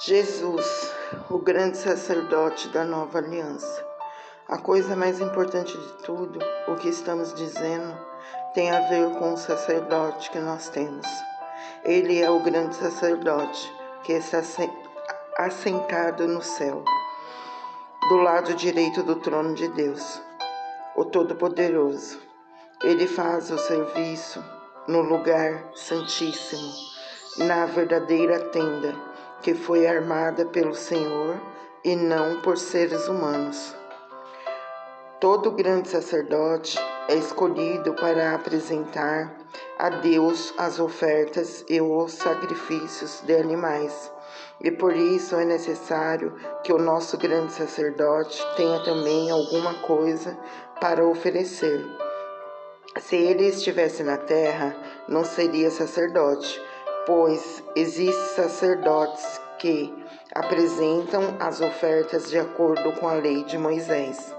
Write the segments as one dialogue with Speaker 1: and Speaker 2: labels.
Speaker 1: Jesus, o grande sacerdote da nova aliança. A coisa mais importante de tudo, o que estamos dizendo, tem a ver com o sacerdote que nós temos. Ele é o grande sacerdote que está assentado no céu, do lado direito do trono de Deus, o Todo-Poderoso. Ele faz o serviço no lugar santíssimo, na verdadeira tenda, que foi armada pelo Senhor e não por seres humanos. Todo grande sacerdote é escolhido para apresentar a Deus as ofertas e os sacrifícios de animais. E por isso é necessário que o nosso grande sacerdote tenha também alguma coisa para oferecer. Se ele estivesse na terra, não seria sacerdote, pois existem sacerdotes que apresentam as ofertas de acordo com a lei de Moisés.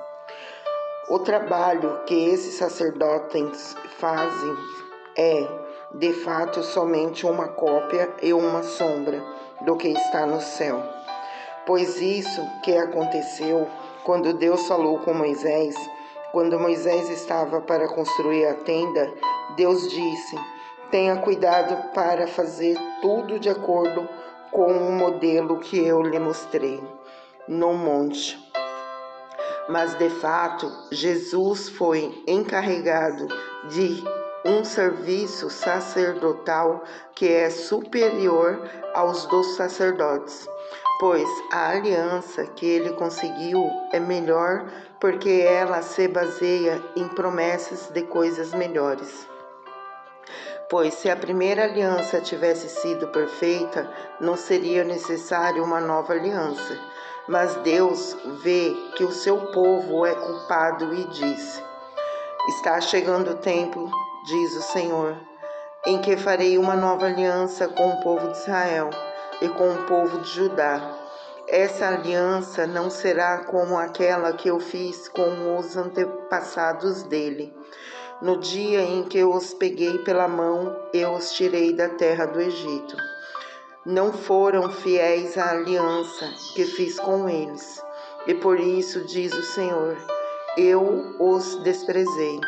Speaker 1: O trabalho que esses sacerdotes fazem é, de fato, somente uma cópia e uma sombra do que está no céu. Pois isso que aconteceu quando Deus falou com Moisés, quando Moisés estava para construir a tenda, Deus disse: tenha cuidado para fazer tudo de acordo com o modelo que eu lhe mostrei no monte. Mas, de fato, Jesus foi encarregado de um serviço sacerdotal que é superior aos dos sacerdotes, pois a aliança que ele conseguiu é melhor porque ela se baseia em promessas de coisas melhores. Pois se a primeira aliança tivesse sido perfeita, não seria necessário uma nova aliança. Mas Deus vê que o seu povo é culpado e diz: está chegando o tempo, diz o Senhor, em que farei uma nova aliança com o povo de Israel e com o povo de Judá. Essa aliança não será como aquela que eu fiz com os antepassados dele. No dia em que eu os peguei pela mão, eu os tirei da terra do Egito. Não foram fiéis à aliança que fiz com eles, e por isso, diz o Senhor, eu os desprezei.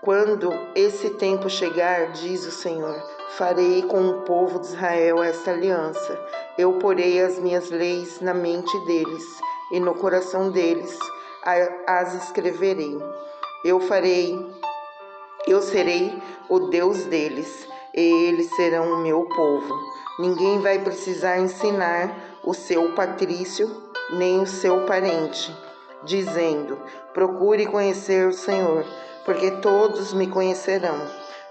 Speaker 1: Quando esse tempo chegar, diz o Senhor, farei com o povo de Israel esta aliança. Eu porei as minhas leis na mente deles, e no coração deles as escreverei. Eu serei o Deus deles, e eles serão o meu povo. Ninguém vai precisar ensinar o seu patrício, nem o seu parente, dizendo: procure conhecer o Senhor, porque todos me conhecerão,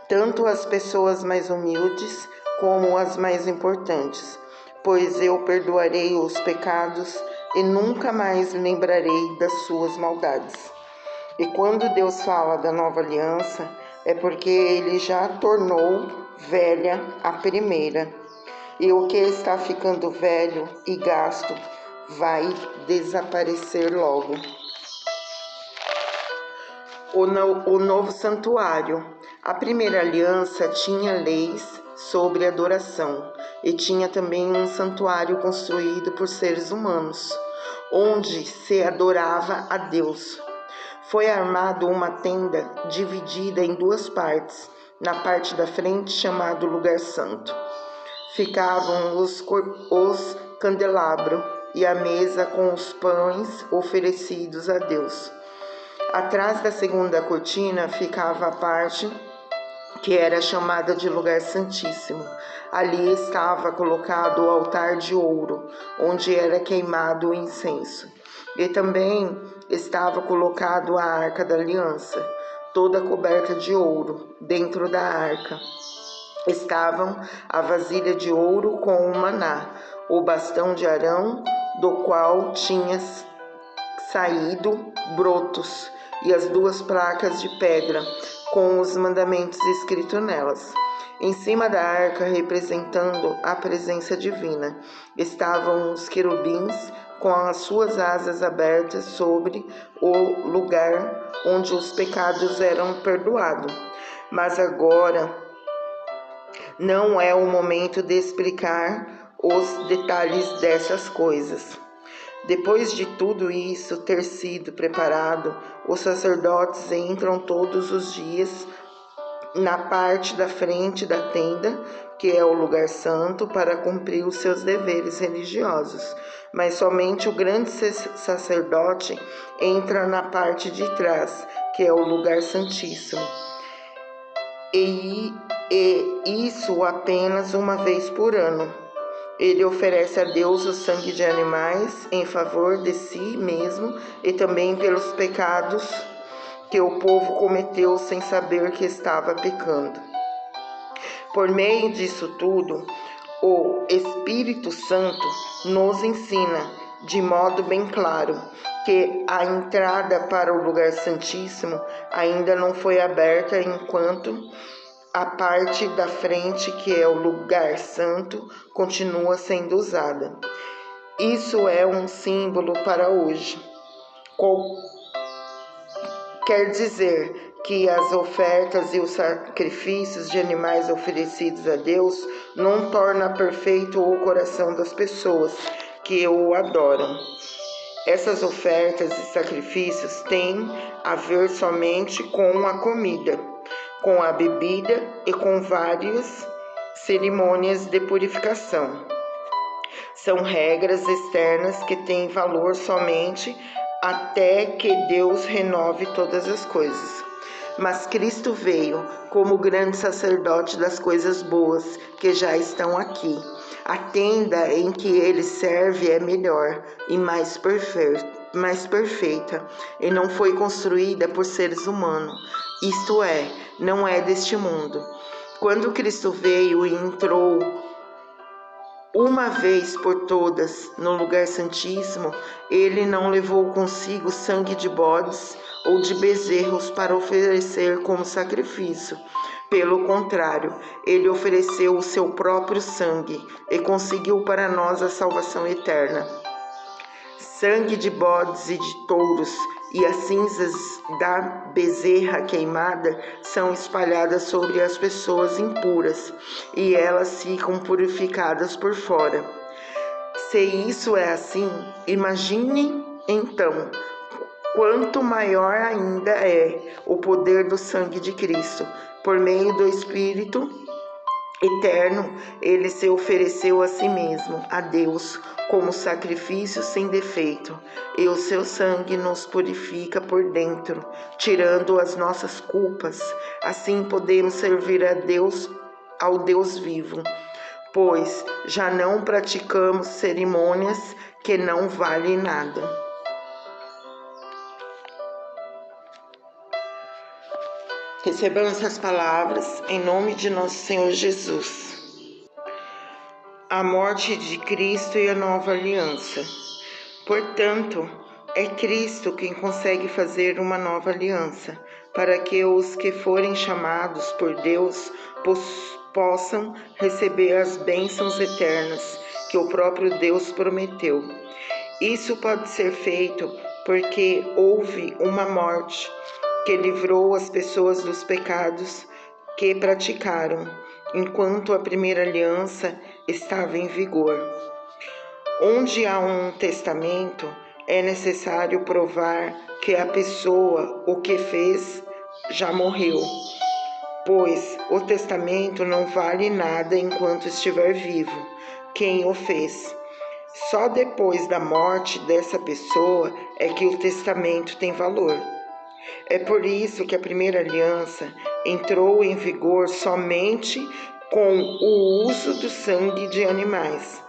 Speaker 1: tanto as pessoas mais humildes como as mais importantes, pois eu perdoarei os pecados e nunca mais lembrarei das suas maldades. E quando Deus fala da nova aliança, é porque ele já tornou velha a primeira. E o que está ficando velho e gasto vai desaparecer logo. O novo santuário. A primeira aliança tinha leis sobre adoração e tinha também um santuário construído por seres humanos, onde se adorava a Deus. Foi armado uma tenda dividida em duas partes. Na parte da frente, chamado Lugar Santo, ficavam os candelabros e a mesa com os pães oferecidos a Deus. Atrás da segunda cortina ficava a parte que era chamada de Lugar Santíssimo. Ali estava colocado o altar de ouro, onde era queimado o incenso. E também estava colocado a Arca da Aliança, toda coberta de ouro. Dentro da arca estavam a vasilha de ouro com o maná, o bastão de Arão, do qual tinha saído brotos, e as duas placas de pedra com os mandamentos escritos nelas. Em cima da arca, representando a presença divina, estavam os querubins com as suas asas abertas sobre o lugar onde os pecados eram perdoados. Mas agora não é o momento de explicar os detalhes dessas coisas. Depois de tudo isso ter sido preparado, os sacerdotes entram todos os dias na parte da frente da tenda, que é o lugar santo, para cumprir os seus deveres religiosos. Mas somente o grande sacerdote entra na parte de trás, que é o lugar santíssimo. E isso apenas uma vez por ano. Ele oferece a Deus o sangue de animais em favor de si mesmo e também pelos pecados que o povo cometeu sem saber que estava pecando. Por meio disso tudo, o Espírito Santo nos ensina de modo bem claro que a entrada para o lugar santíssimo ainda não foi aberta enquanto a parte da frente, que é o lugar santo, continua sendo usada. Isso é um símbolo para hoje. Quer dizer que as ofertas e os sacrifícios de animais oferecidos a Deus não tornam perfeito o coração das pessoas que o adoram. Essas ofertas e sacrifícios têm a ver somente com a comida, com a bebida e com várias cerimônias de purificação. São regras externas que têm valor somente até que Deus renove todas as coisas. Mas Cristo veio como grande sacerdote das coisas boas que já estão aqui. A tenda em que ele serve é melhor e mais perfeita, e não foi construída por seres humanos, isto é, não é deste mundo. Quando Cristo veio e entrou uma vez por todas no lugar santíssimo, ele não levou consigo sangue de bodes ou de bezerros para oferecer como sacrifício. Pelo contrário, ele ofereceu o seu próprio sangue e conseguiu para nós a salvação eterna. Sangue de bodes e de touros e as cinzas da bezerra queimada são espalhadas sobre as pessoas impuras, e elas ficam purificadas por fora. Se isso é assim, imagine então quanto maior ainda é o poder do sangue de Cristo. Por meio do Espírito eterno, ele se ofereceu a si mesmo, a Deus, como sacrifício sem defeito, e o seu sangue nos purifica por dentro, tirando as nossas culpas. Assim podemos servir a Deus, ao Deus vivo, pois já não praticamos cerimônias que não valem nada. Recebamos essas palavras em nome de nosso Senhor Jesus. A morte de Cristo e a nova aliança. Portanto, é Cristo quem consegue fazer uma nova aliança, para que os que forem chamados por Deus possam receber as bênçãos eternas que o próprio Deus prometeu. Isso pode ser feito porque houve uma morte que livrou as pessoas dos pecados que praticaram, enquanto a primeira aliança estava em vigor. Onde há um testamento, é necessário provar que a pessoa o que fez já morreu, pois o testamento não vale nada enquanto estiver vivo quem o fez. Só depois da morte dessa pessoa é que o testamento tem valor. É por isso que a primeira aliança entrou em vigor somente com o uso do sangue de animais.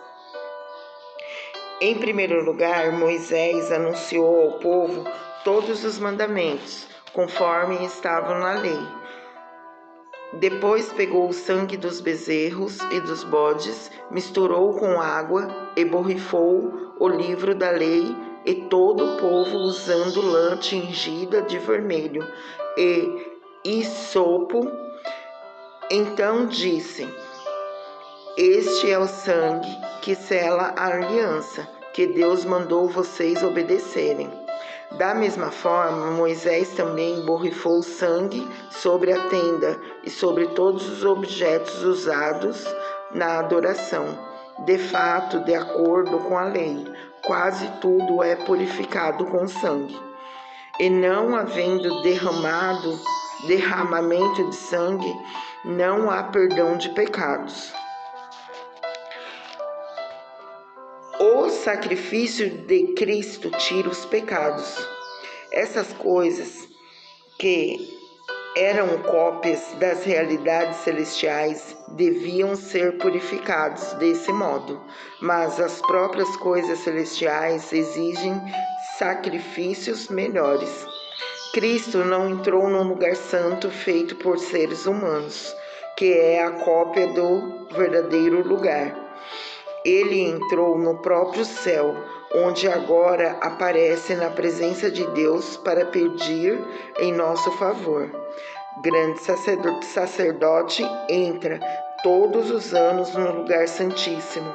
Speaker 1: Em primeiro lugar, Moisés anunciou ao povo todos os mandamentos, conforme estavam na lei. Depois pegou o sangue dos bezerros e dos bodes, misturou com água e borrifou o livro da lei, e todo o povo, usando lã tingida de vermelho e hisopo, então disse: Este é o sangue que sela a aliança, que Deus mandou vocês obedecerem. Da mesma forma, Moisés também borrifou sangue sobre a tenda e sobre todos os objetos usados na adoração. De fato, de acordo com a lei, quase tudo é purificado com sangue. E não havendo derramamento de sangue, não há perdão de pecados. O sacrifício de Cristo tira os pecados. Essas coisas que eram cópias das realidades celestiais deviam ser purificadas desse modo, mas as próprias coisas celestiais exigem sacrifícios melhores. Cristo não entrou num lugar santo feito por seres humanos, que é a cópia do verdadeiro lugar. Ele entrou no próprio céu, onde agora aparece na presença de Deus para pedir em nosso favor. Grande sacerdote entra todos os anos no lugar santíssimo,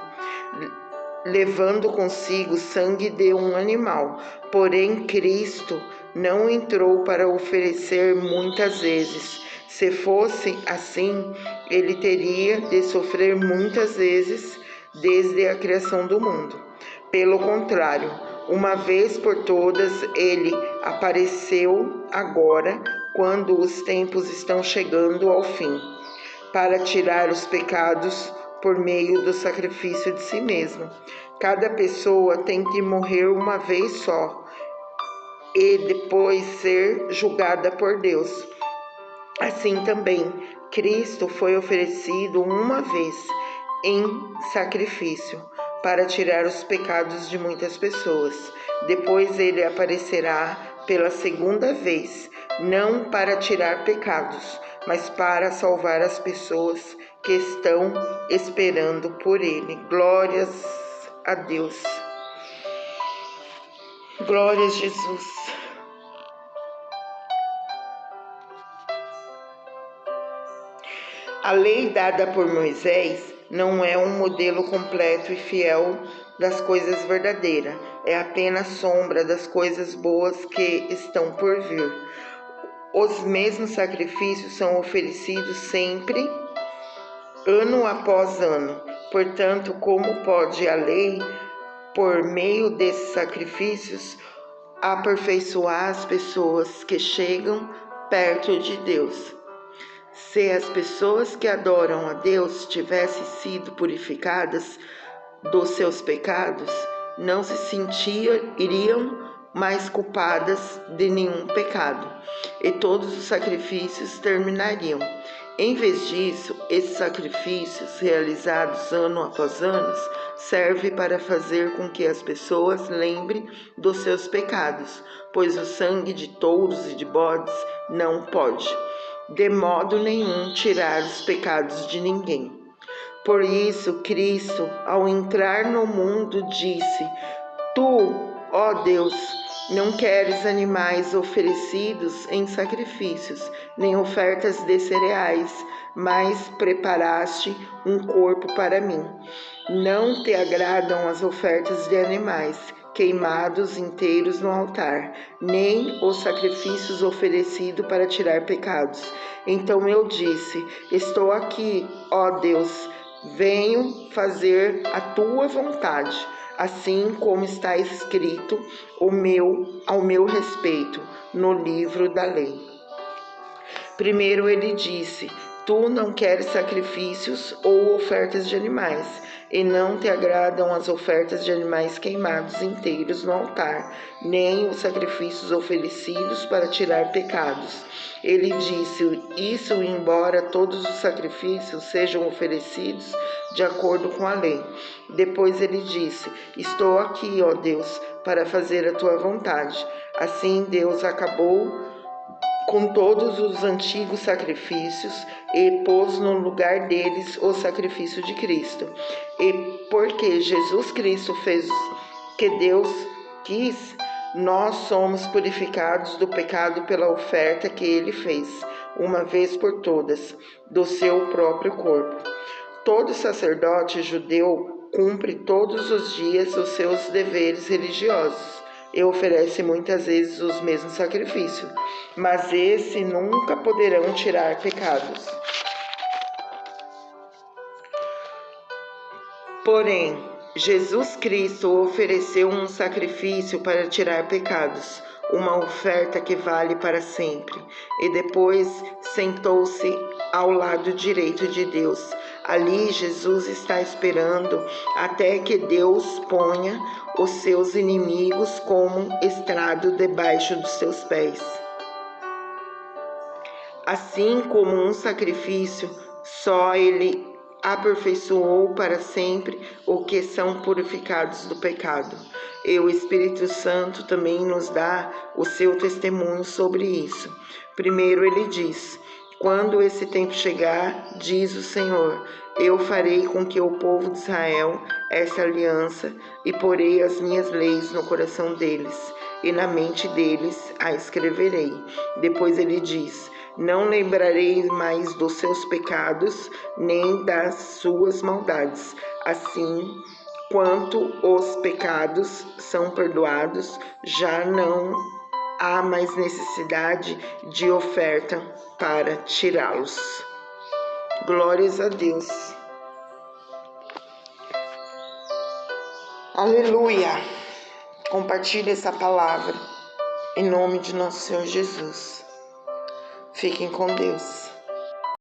Speaker 1: levando consigo sangue de um animal. Porém, Cristo não entrou para oferecer muitas vezes. Se fosse assim, ele teria de sofrer muitas vezes desde a criação do mundo. Pelo contrário, uma vez por todas, ele apareceu agora, quando os tempos estão chegando ao fim, para tirar os pecados por meio do sacrifício de si mesmo. Cada pessoa tem que morrer uma vez só e depois ser julgada por Deus. Assim também, Cristo foi oferecido uma vez em sacrifício para tirar os pecados de muitas pessoas. Depois ele aparecerá pela segunda vez, não para tirar pecados, mas para salvar as pessoas que estão esperando por ele. Glórias a Deus. Glórias a Jesus. A lei dada por Moisés não é um modelo completo e fiel das coisas verdadeiras, é apenas sombra das coisas boas que estão por vir. Os mesmos sacrifícios são oferecidos sempre, ano após ano. Portanto, como pode a lei, por meio desses sacrifícios, aperfeiçoar as pessoas que chegam perto de Deus? Se as pessoas que adoram a Deus tivessem sido purificadas dos seus pecados, não se sentiriam mais culpadas de nenhum pecado, e todos os sacrifícios terminariam. Em vez disso, esses sacrifícios, realizados ano após ano, servem para fazer com que as pessoas lembrem dos seus pecados, pois o sangue de touros e de bodes não pode, de modo nenhum, tirar os pecados de ninguém. Por isso, Cristo, ao entrar no mundo, disse: Tu, ó Deus, não queres animais oferecidos em sacrifícios, nem ofertas de cereais, mas preparaste um corpo para mim. Não te agradam as ofertas de animais queimados inteiros no altar, nem os sacrifícios oferecidos para tirar pecados. Então eu disse: Estou aqui, ó Deus, venho fazer a tua vontade, assim como está escrito ao meu respeito no livro da lei. Primeiro ele disse: Tu não queres sacrifícios ou ofertas de animais, e não te agradam as ofertas de animais queimados inteiros no altar, nem os sacrifícios oferecidos para tirar pecados. Ele disse isso, embora todos os sacrifícios sejam oferecidos de acordo com a lei. Depois ele disse: Estou aqui, ó Deus, para fazer a tua vontade. Assim Deus acabou com todos os antigos sacrifícios e pôs no lugar deles o sacrifício de Cristo. E porque Jesus Cristo fez o que Deus quis, nós somos purificados do pecado pela oferta que ele fez, uma vez por todas, do seu próprio corpo. Todo sacerdote judeu cumpre todos os dias os seus deveres religiosos e oferece muitas vezes os mesmos sacrifícios, mas esses nunca poderão tirar pecados. Porém, Jesus Cristo ofereceu um sacrifício para tirar pecados, uma oferta que vale para sempre, e depois sentou-se ao lado direito de Deus. Ali Jesus está esperando até que Deus ponha os seus inimigos como estrado debaixo dos seus pés. Assim como um sacrifício, só Ele aperfeiçoou para sempre os que são purificados do pecado. E o Espírito Santo também nos dá o seu testemunho sobre isso. Primeiro ele diz: quando esse tempo chegar, diz o Senhor, eu farei com que o povo de Israel essa aliança e porei as minhas leis no coração deles e na mente deles a escreverei. Depois ele diz: não lembrarei mais dos seus pecados, nem das suas maldades. Assim, quanto os pecados são perdoados, já não há mais necessidade de oferta para tirá-los. Glórias a Deus. Aleluia. Compartilhe essa palavra em nome de nosso Senhor Jesus. Fiquem com Deus.